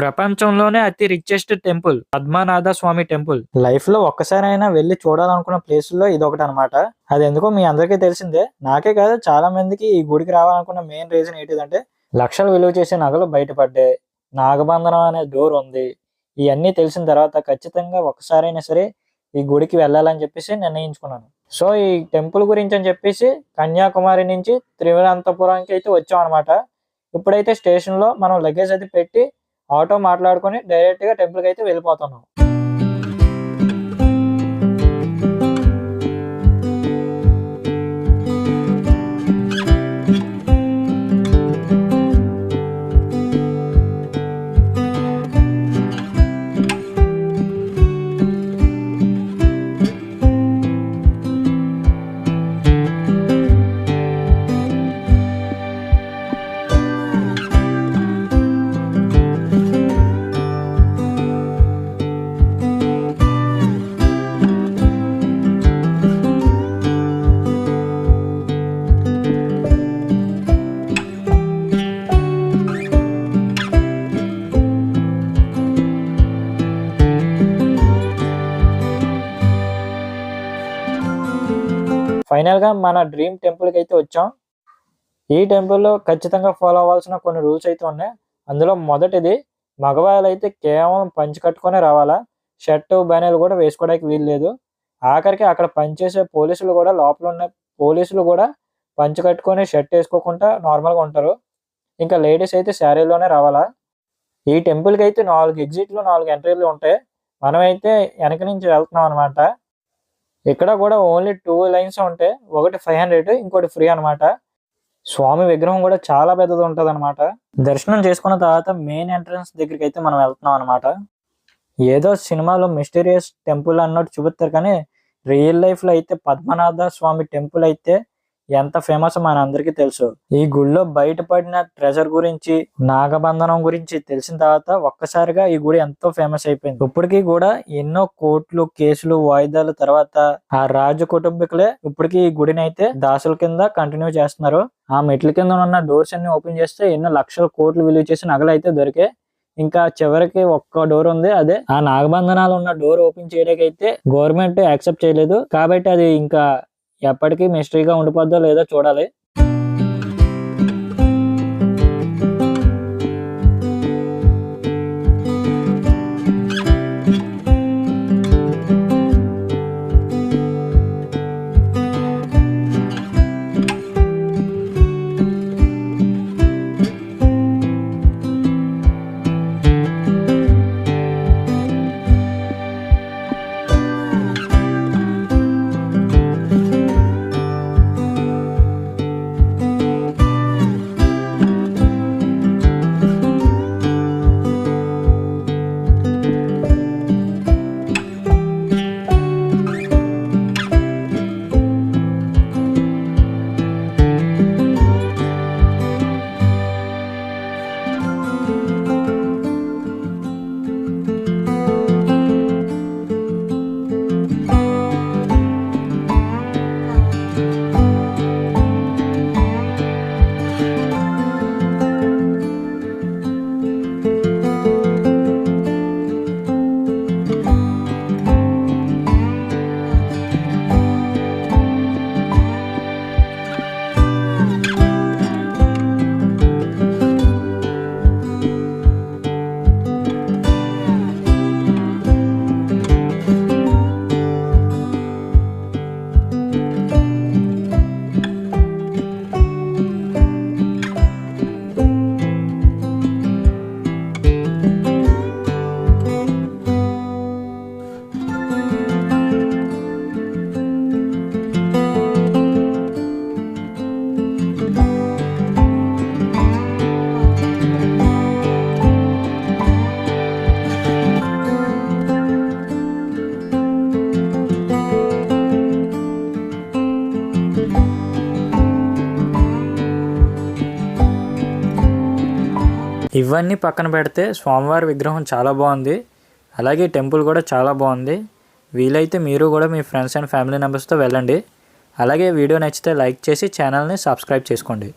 ప్రపంచంలోనే అతి richest temple Padmanabha స్వామి temple. Life లో ఒక్కసారైనా వెళ్ళి చూడాలనుకున్న ప్లేసుల్లో ఇదొకటి అనమాట. అది ఎందుకో మీ అందరికీ తెలిసిందే. నాకే కాదు, చాలా మందికి ఈ గుడికి రావాలనుకున్న మెయిన్ రీజన్ ఏంటిదంటే లక్షలు విలువ చేసే నగలు బయటపడ్డాయి, నాగబంధనం అనే డోర్ ఉంది. ఇవన్నీ తెలిసిన తర్వాత ఖచ్చితంగా ఒక్కసారైనా సరే ఈ గుడికి వెళ్ళాలని చెప్పేసి నిర్ణయించుకున్నాను. సో ఈ టెంపుల్ గురించి అని చెప్పేసి కన్యాకుమారి నుంచి త్రివేంద్రపురంకి అయితే వచ్చాం అనమాట. ఇప్పుడైతే స్టేషన్ లో మనం లగేజ్ అయితే పెట్టి ఆటో మాట్లాడుకొని డైరెక్ట్ గా టెంపుల్ కి అయితే వెళ్ళిపోతున్నాం. ఫైనల్ గా మన డ్రీమ్ టెంపుల్ కి అయితే వచ్చాం. ఈ టెంపుల్లో ఖచ్చితంగా ఫాలో అవ్వాల్సిన కొన్ని రూల్స్ అయితే ఉన్నాయి. అందులో మొదటిది, మగవాళ్ళు అయితే కేవలం పంచి కట్టుకొని రావాలా, షర్ట్ బనీలు కూడా వేసుకోవడానికి వీలు లేదు. ఆఖరికి అక్కడ పనిచేసే పోలీసులు కూడా, లోపల ఉన్న పోలీసులు కూడా పంచి కట్టుకొని షర్ట్ వేసుకోకుండా నార్మల్గా ఉంటారు. ఇంకా లేడీస్ అయితే శారీలోనే రావాలా. ఈ టెంపుల్కి అయితే 4 ఎగ్జిట్లు 4 ఎంట్రీలు ఉంటాయి. మనమైతే వెనక నుంచి వెళ్తున్నాం అనమాట. ఇక్కడ కూడా ఓన్లీ 2 లైన్స్ ఉంటాయి. ఒకటి 500, ఇంకోటి ఫ్రీ అనమాట. స్వామి విగ్రహం కూడా చాలా పెద్దది ఉంటది అనమాట. దర్శనం చేసుకున్న తర్వాత మెయిన్ ఎంట్రన్స్ దగ్గరికి అయితే మనం వెళ్తున్నాం అనమాట. ఏదో సినిమాలో మిస్టీరియస్ టెంపుల్ అన్నట్టు చూపిస్తారు, కానీ రియల్ లైఫ్ లో అయితే పద్మనాభ స్వామి టెంపుల్ అయితే ఎంత ఫేమస్ మన అందరికీ తెలుసు. ఈ గుడిలో బయటపడిన ట్రెజర్ గురించి, నాగబంధనం గురించి తెలిసిన తర్వాత ఒక్కసారిగా ఈ గుడి ఎంతో ఫేమస్ అయిపోయింది. ఇప్పటికీ కూడా ఎన్నో కోర్టులు, కేసులు, వాయిదాల తర్వాత ఆ రాజ కుటుంబీకులే ఇప్పటికీ ఈ గుడిని అయితే దాసుల కింద కంటిన్యూ చేస్తున్నారు. ఆ మెట్ల కింద ఉన్న డోర్స్ అన్ని ఓపెన్ చేస్తే ఎన్నో లక్షల కోట్లు విలువ చేసి నగలు అయితే దొరికాయి. ఇంకా చివరికి ఒక్క డోర్ ఉంది, అదే ఆ నాగబంధనాలు ఉన్న డోర్ ఓపెన్ చేయడానికి అయితే గవర్నమెంట్ యాక్సెప్ట్ చేయలేదు. కాబట్టి అది ఇంకా ఎప్పటికీ మిస్టరీగా ఉండిపోద్దో లేదో చూడాలి. ఇవన్నీ పక్కన పెడితే స్వామివారి విగ్రహం చాలా బాగుంది, అలాగే టెంపుల్ కూడా చాలా బాగుంది. వీలైతే మీరు కూడా మీ ఫ్రెండ్స్ అండ్ ఫ్యామిలీ మెంబర్స్తో వెళ్ళండి. అలాగే వీడియో నచ్చితే లైక్ చేసి ఛానల్ని సబ్స్క్రైబ్ చేసుకోండి.